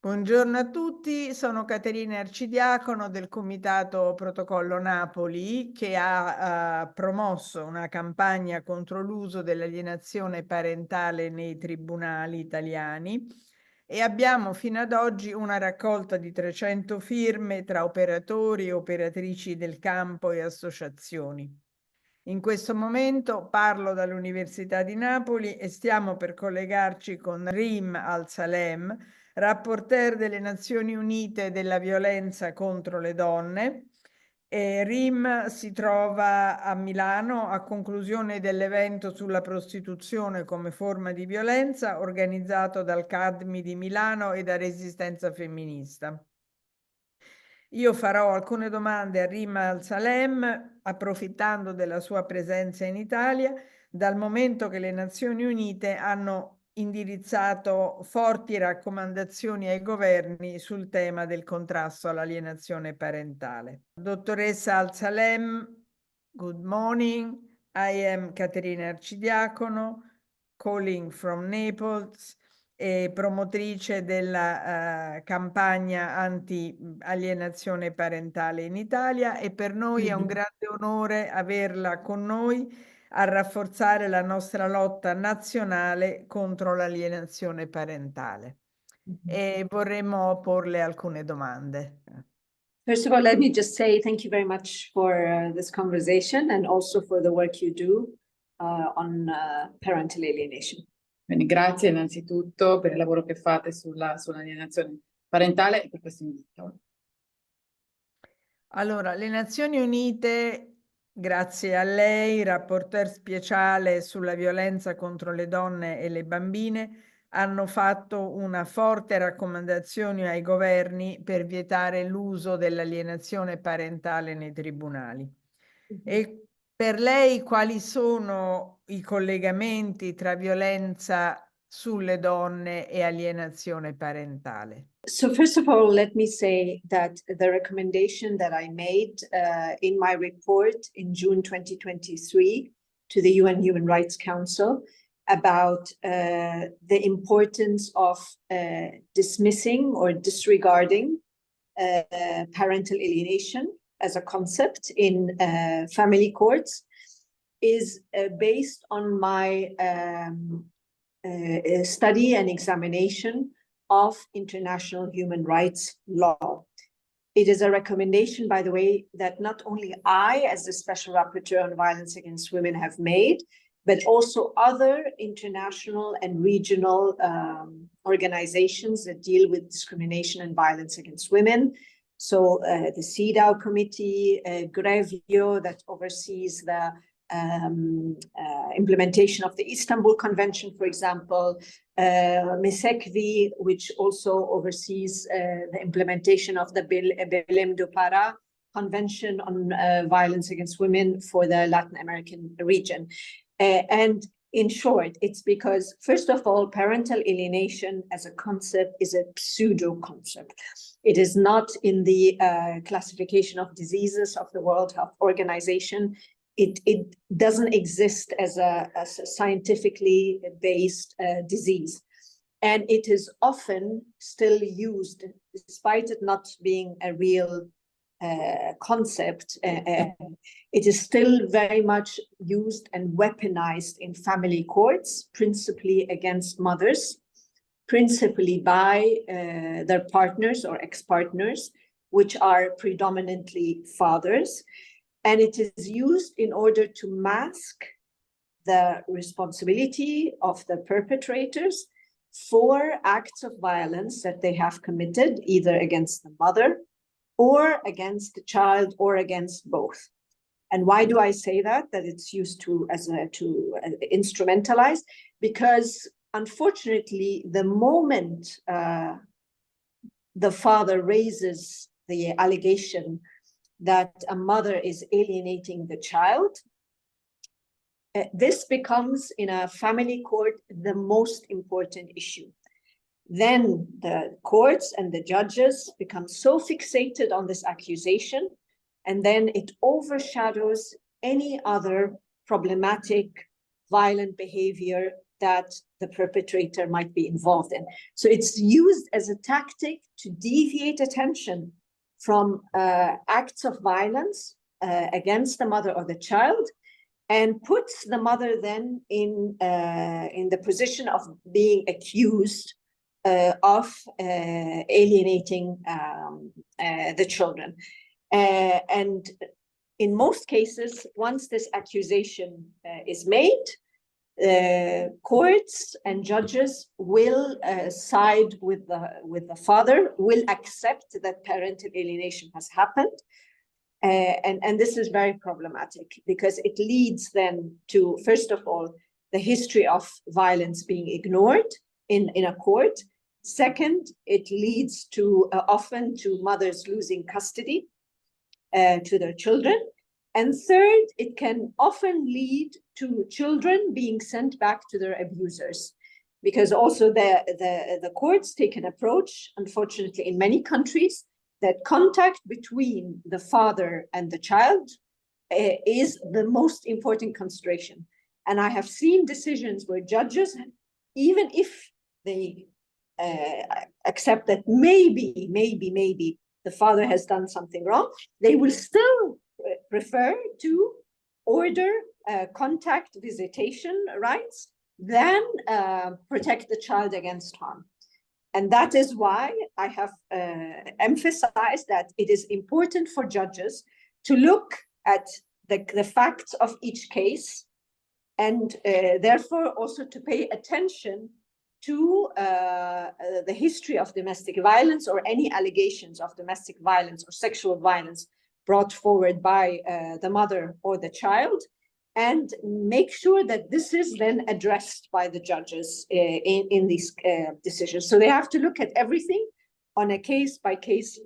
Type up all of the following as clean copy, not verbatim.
Buongiorno a tutti, sono Caterina Arcidiacono del Comitato Protocollo Napoli che ha promosso una campagna contro l'uso dell'alienazione parentale nei tribunali italiani e abbiamo fino ad oggi una raccolta di 300 firme tra operatori e operatrici del campo e associazioni. In questo momento parlo dall'Università di Napoli e stiamo per collegarci con Reem Alsalem, Rapporteur delle Nazioni Unite della violenza contro le donne. Reem si trova a Milano a conclusione dell'evento sulla prostituzione come forma di violenza organizzato dal CADMI di Milano e da Resistenza Femminista. Io farò alcune domande a Reem Alsalem, approfittando della sua presenza in Italia, dal momento che le Nazioni Unite hanno indirizzato forti raccomandazioni ai governi sul tema del contrasto all'alienazione parentale. Dottoressa Alsalem, good morning. I am Caterina Arcidiacono, calling from Naples, e promotrice della campagna anti-alienazione parentale in Italia, e per noi è un grande onore averla con noi a rafforzare la nostra lotta nazionale contro l'alienazione parentale. E vorremmo porle alcune domande. First of all, let me just say thank you very much for this conversation and also for the work you do on parental alienation. Quindi grazie innanzitutto per il lavoro che fate sull'alienazione parentale e per questo invito. Allora, le Nazioni Unite, grazie a lei, rapporteur speciale sulla violenza contro le donne e le bambine, hanno fatto una forte raccomandazione ai governi per vietare l'uso dell'alienazione parentale nei tribunali. E per lei quali sono i collegamenti tra violenza sulle donne e alienazione parentale? So first of all, let me say that the recommendation that I made in my report in June 2023 to the UN Human Rights Council about the importance of dismissing or disregarding parental alienation as a concept in family courts is based on my study and examination of international human rights law. It is a recommendation, by the way, that not only I, as the Special Rapporteur on Violence Against Women, have made, but also other international and regional organizations that deal with discrimination and violence against women. So the CEDAW committee, Grevio, that oversees the implementation of the Istanbul Convention, for example, MESECVI, which also oversees the implementation of the Belém do Pará Convention on Violence Against Women for the Latin American region. And in short, it's because, first of all, parental alienation as a concept is a pseudo concept. It is not in the classification of diseases of the World Health Organization. It doesn't exist as a scientifically based disease. And it is often still used, despite it not being a real concept, it is still very much used and weaponized in family courts, principally against mothers, principally by their partners or ex-partners, which are predominantly fathers. And it is used in order to mask the responsibility of the perpetrators for acts of violence that they have committed, either against the mother or against the child or against both. And why do I say that it's used to instrumentalize? Because unfortunately, the moment the father raises the allegation that a mother is alienating the child, this becomes, in a family court, the most important issue. Then the courts and the judges become so fixated on this accusation, and then it overshadows any other problematic, violent behavior that the perpetrator might be involved in. So it's used as a tactic to deviate attention from acts of violence against the mother or the child, and puts the mother then in the position of being accused of alienating the children. And in most cases, once this accusation is made, courts and judges will side with the father, will accept that parental alienation has happened. And this is very problematic, because it leads then to, first of all, the history of violence being ignored in a court. Second, it leads to often to mothers losing custody to their children. And third, it can often lead to children being sent back to their abusers, because also the courts take an approach, unfortunately, in many countries, that contact between the father and the child is the most important consideration. And I have seen decisions where judges, even if they accept that maybe the father has done something wrong, they will still prefer to order contact visitation rights than protect the child against harm. And that is why I have emphasized that it is important for judges to look at the facts of each case, and therefore also to pay attention to the history of domestic violence, or any allegations of domestic violence or sexual violence brought forward by the mother or the child, and make sure that this is then addressed by the judges in these decisions. So they have to look at everything on a case-by-case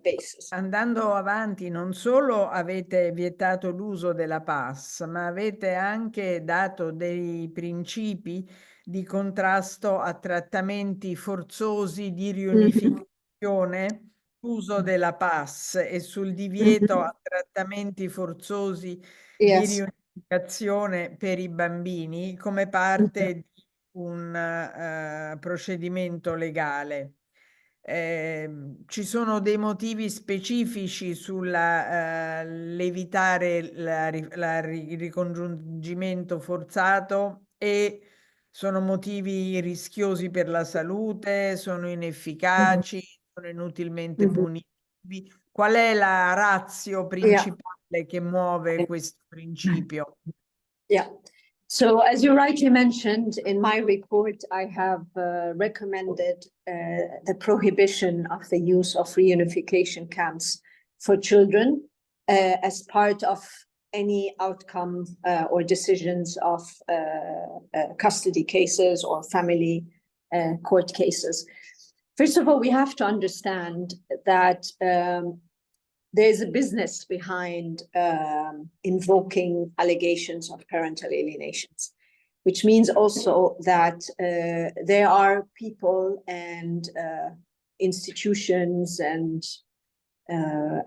basis. Andando avanti, non solo avete vietato l'uso della PAS, ma avete anche dato dei principi di contrasto a trattamenti forzosi di riunificazione, uso della PAS, e sul divieto a trattamenti forzosi di riunificazione per i bambini come parte di un procedimento legale. Ci sono dei motivi specifici sull'evitare il ricongiungimento forzato, e sono motivi rischiosi per la salute, sono inefficaci, sono inutilmente punitivi? Qual è la ratio principale che muove questo principio? Yeah. So as you rightly mentioned, in my report, I have recommended the prohibition of the use of reunification camps for children as part of any outcome or decisions of custody cases or family court cases. First of all, we have to understand that there's a business behind invoking allegations of parental alienations, which means also that there are people and institutions and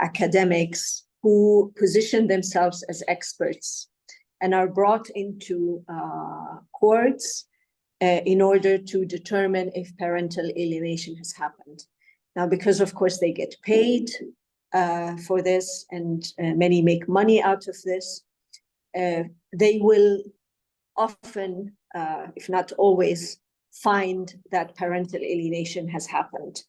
academics who position themselves as experts and are brought into courts in order to determine if parental alienation has happened. Now, because of course they get paid for this, and many make money out of this, they will often, if not always, find that parental alienation has happened.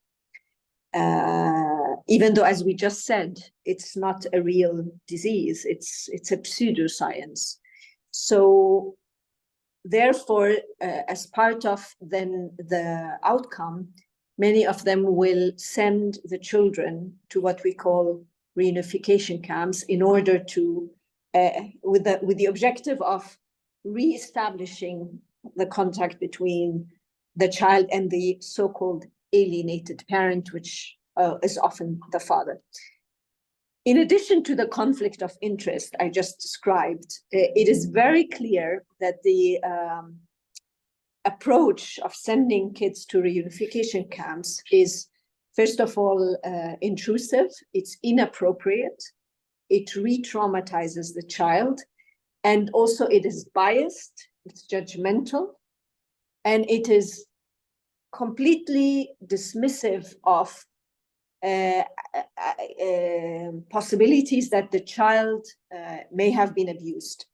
Even though, as we just said, it's not a real disease, it's a pseudoscience. So therefore, as part of then the outcome, many of them will send the children to what we call reunification camps in order to, with the objective of reestablishing the contact between the child and the so-called alienated parent, which is often the father. In addition to the conflict of interest I just described, it is very clear that the approach of sending kids to reunification camps is, first of all, intrusive, it's inappropriate, it re-traumatizes the child, and also it is biased, it's judgmental, and it is completely dismissive of possibilities that the child may have been abused.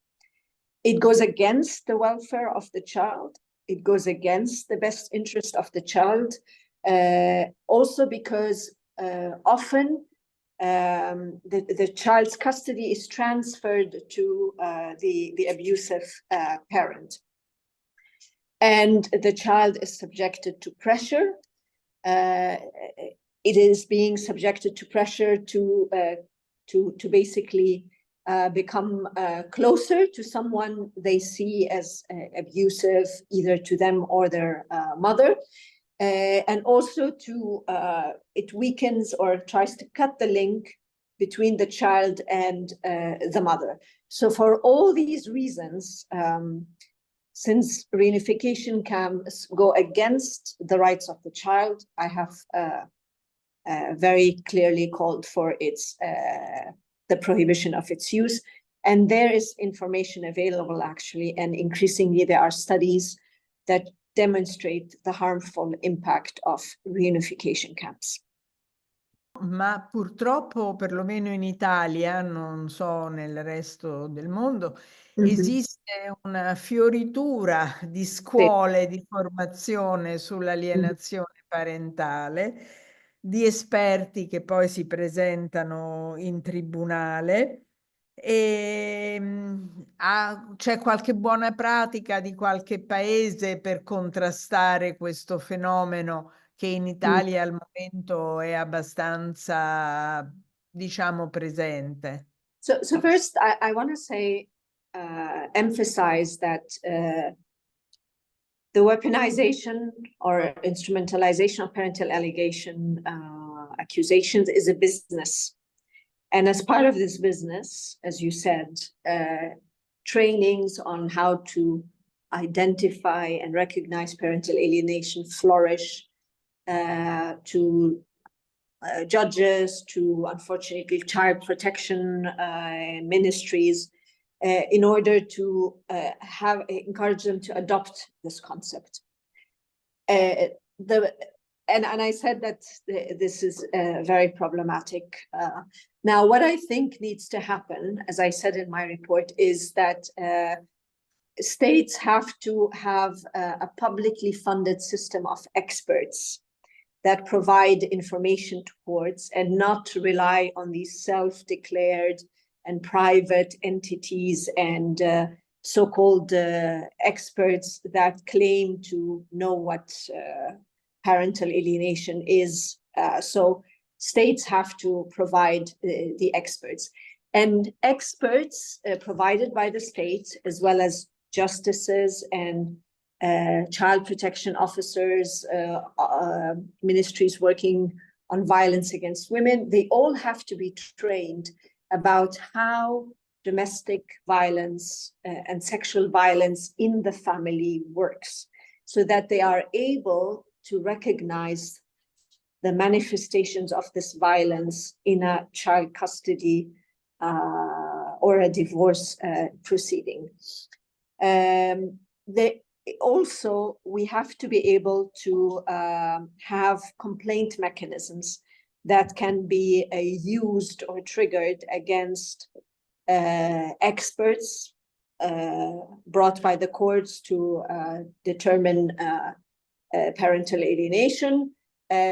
It goes against the welfare of the child. It goes against the best interest of the child, also because often the child's custody is transferred to the abusive parent. And the child is subjected to pressure. It is being subjected to pressure to basically become closer to someone they see as abusive, either to them or their mother. And also it weakens or tries to cut the link between the child and the mother. So for all these reasons, since reunification camps go against the rights of the child, I have very clearly called for the prohibition of its use. And there is information available, actually, and increasingly there are studies that demonstrate the harmful impact of reunification camps. Ma purtroppo, perlomeno in Italia, non so nel resto del mondo, esiste una fioritura di scuole di formazione sull'alienazione parentale, di esperti che poi si presentano in tribunale. E c'è qualche buona pratica di qualche paese per contrastare questo fenomeno che in Italia al momento è abbastanza, diciamo, presente? So first, I want to say, emphasize that the weaponization or instrumentalization of parental allegation accusations is a business. And as part of this business, as you said, trainings on how to identify and recognize parental alienation flourish, to judges, to unfortunately child protection ministries, in order to encourage them to adopt this concept. And I said that this is very problematic. Now, what I think needs to happen, as I said in my report, is that states have to have a publicly funded system of experts that provide information to courts and not rely on these self-declared and private entities and so-called experts that claim to know what parental alienation is. So states have to provide the experts. And experts provided by the state, as well as justices and child protection officers, ministries working on violence against women, they all have to be trained about how domestic violence and sexual violence in the family works, so that they are able to recognize the manifestations of this violence in a child custody or a divorce proceeding. Also, we have to be able to have complaint mechanisms that can be used or triggered against experts brought by the courts to determine parental alienation,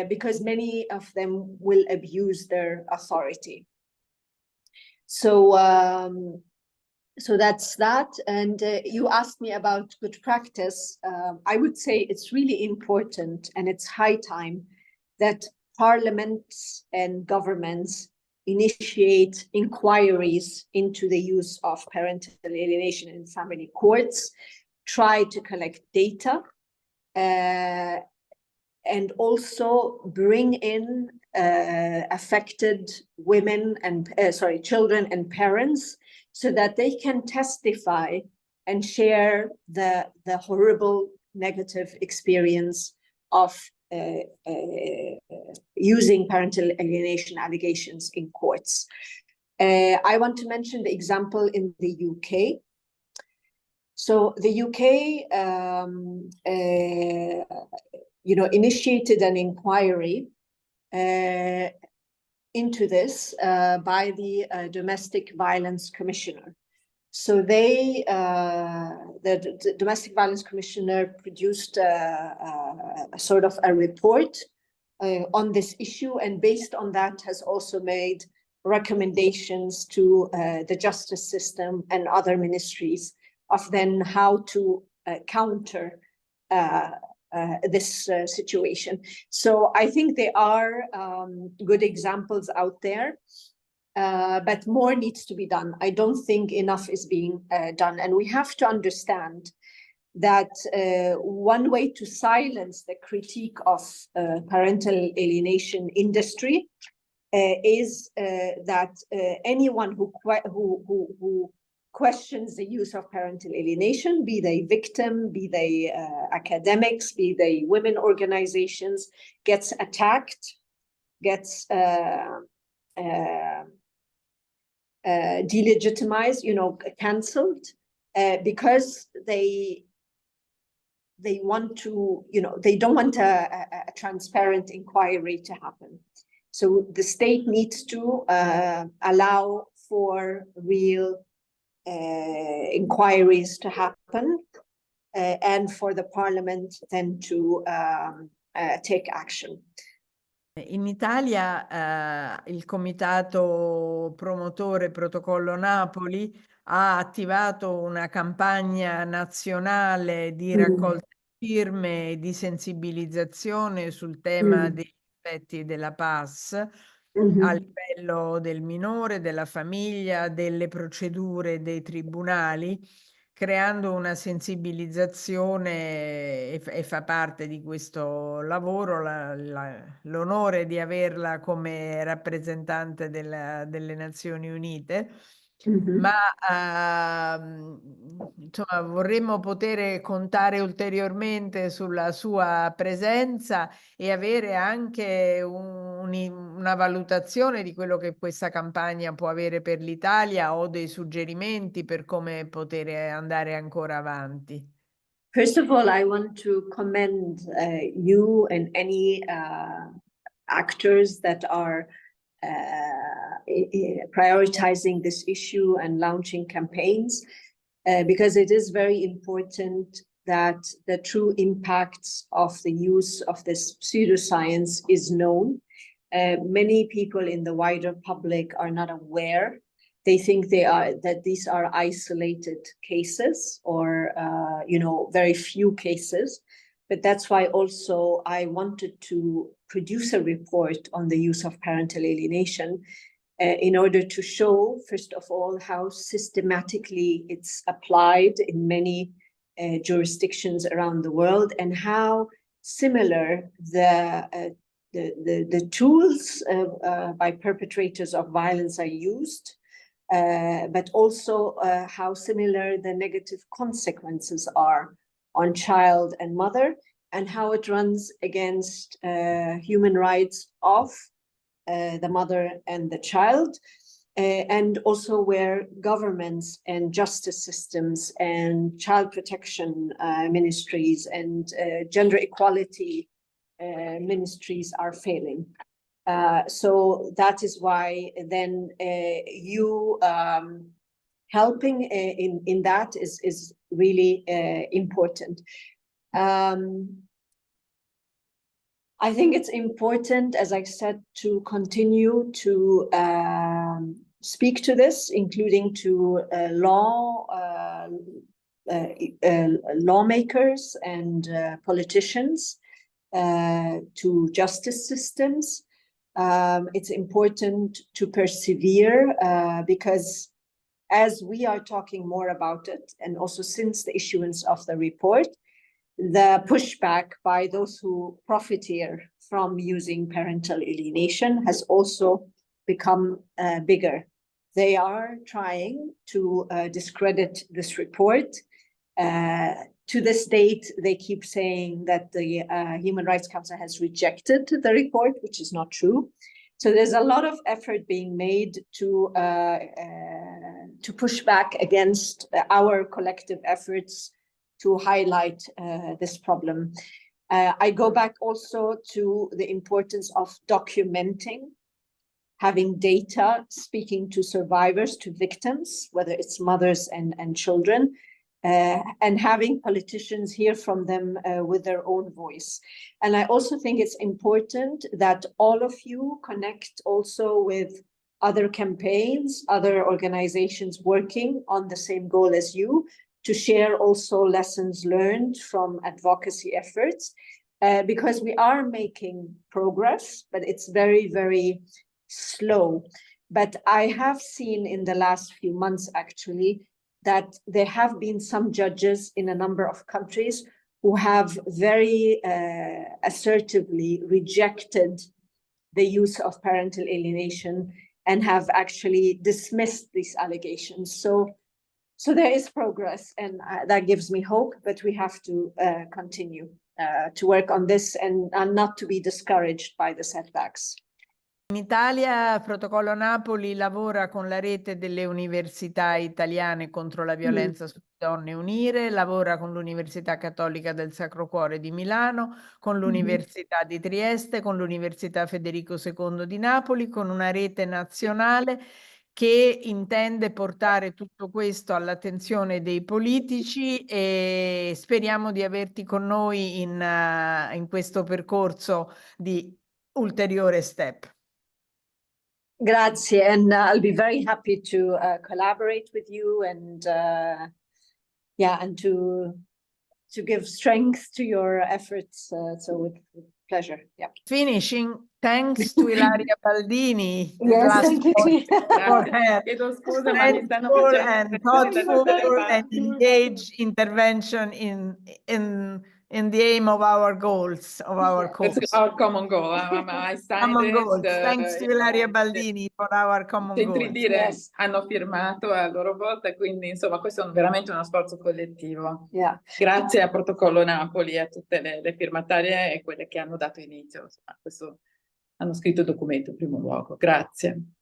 because many of them will abuse their authority. So that's that. And you asked me about good practice. I would say it's really important, and it's high time that parliaments and governments initiate inquiries into the use of parental alienation in family courts, try to collect data, and also bring in affected women and children and parents, so that they can testify and share the horrible negative experience of using parental alienation allegations in courts. I want to mention the example in the UK. So the UK, initiated an inquiry into this by the Domestic Violence Commissioner. So the Domestic Violence Commissioner produced a sort of a report on this issue, and based on that has also made recommendations to the justice system and other ministries of then how to counter this situation. So I think there are good examples out there, but more needs to be done. I don't think enough is being done. And we have to understand that one way to silence the critique of parental alienation industry is that anyone who questions the use of parental alienation, be they victim, be they academics, be they women organizations, gets attacked, gets delegitimized, cancelled, because they want to, they don't want a transparent inquiry to happen. So the state needs to allow for real inquiries to happen, and for the parliament then to take action. In Italia il comitato promotore Protocollo Napoli ha attivato una campagna nazionale di raccolta firme e di sensibilizzazione sul tema degli effetti della PAS a livello del minore, della famiglia, delle procedure dei tribunali, creando una sensibilizzazione, e fa parte di questo lavoro l'onore di averla come rappresentante delle Nazioni Unite. Ma insomma, vorremmo poter contare ulteriormente sulla sua presenza e avere anche una valutazione di quello che questa campagna può avere per l'Italia, o dei suggerimenti per come poter andare ancora avanti. First of all, I want to commend you and any actors that are prioritizing this issue and launching campaigns, because it is very important that the true impacts of the use of this pseudoscience is known. Many people in the wider public are not aware. They think that these are isolated cases, or very few cases. But that's why also I wanted to produce a report on the use of parental alienation, in order to show, first of all, how systematically it's applied in many jurisdictions around the world, and how similar the tools by perpetrators of violence are used, but also how similar the negative consequences are on child and mother, and how it runs against human rights of the mother and the child, and also where governments and justice systems and child protection ministries and gender equality ministries are failing. So that is why then you helping in that is really important. I think it's important, as I said, to continue to speak to this, including to lawmakers and politicians, to justice systems. It's important to persevere, because as we are talking more about it, and also since the issuance of the report, the pushback by those who profiteer from using parental alienation has also become bigger. They are trying to discredit this report. To this date, they keep saying that the Human Rights Council has rejected the report, which is not true. So there's a lot of effort being made to push back against our collective efforts to highlight this problem. I go back also to the importance of documenting, having data, speaking to survivors, to victims, whether it's mothers and children, and having politicians hear from them with their own voice. And I also think it's important that all of you connect also with other campaigns, other organizations working on the same goal as you, to share also lessons learned from advocacy efforts, because we are making progress, but it's very, very slow. But I have seen in the last few months, actually, that there have been some judges in a number of countries who have very assertively rejected the use of parental alienation and have actually dismissed these allegations. So there is progress, and that gives me hope, but we have to continue to work on this and not to be discouraged by the setbacks. In Italia, Protocollo Napoli lavora con la rete delle università italiane contro la violenza sulle donne Unire, lavora con l'Università Cattolica del Sacro Cuore di Milano, con l'Università di Trieste, con l'Università Federico II di Napoli, con una rete nazionale che intende portare tutto questo all'attenzione dei politici, e speriamo di averti con noi in questo percorso di ulteriore step. Grazie, and I'll be very happy to collaborate with you and and to give strength to your efforts. So with pleasure. Yeah. Finishing, thanks to Ilaria Baldini. Yes, thank you. For her Chiedo scusa, ma mi stanno thoughtful facendo and thoughtful vedere and engaged intervention in the aim of our goals, of our cause. It's our common goal. I signed Common it, goals. Thanks to Ilaria Baldini for our common Sentri goals. dire, Yes. hanno firmato a loro volta, quindi insomma questo è veramente uno sforzo collettivo. Yeah. Grazie a Protocollo Napoli e a tutte le firmatarie e quelle che hanno dato inizio, insomma, questo hanno scritto il documento in primo luogo. Grazie.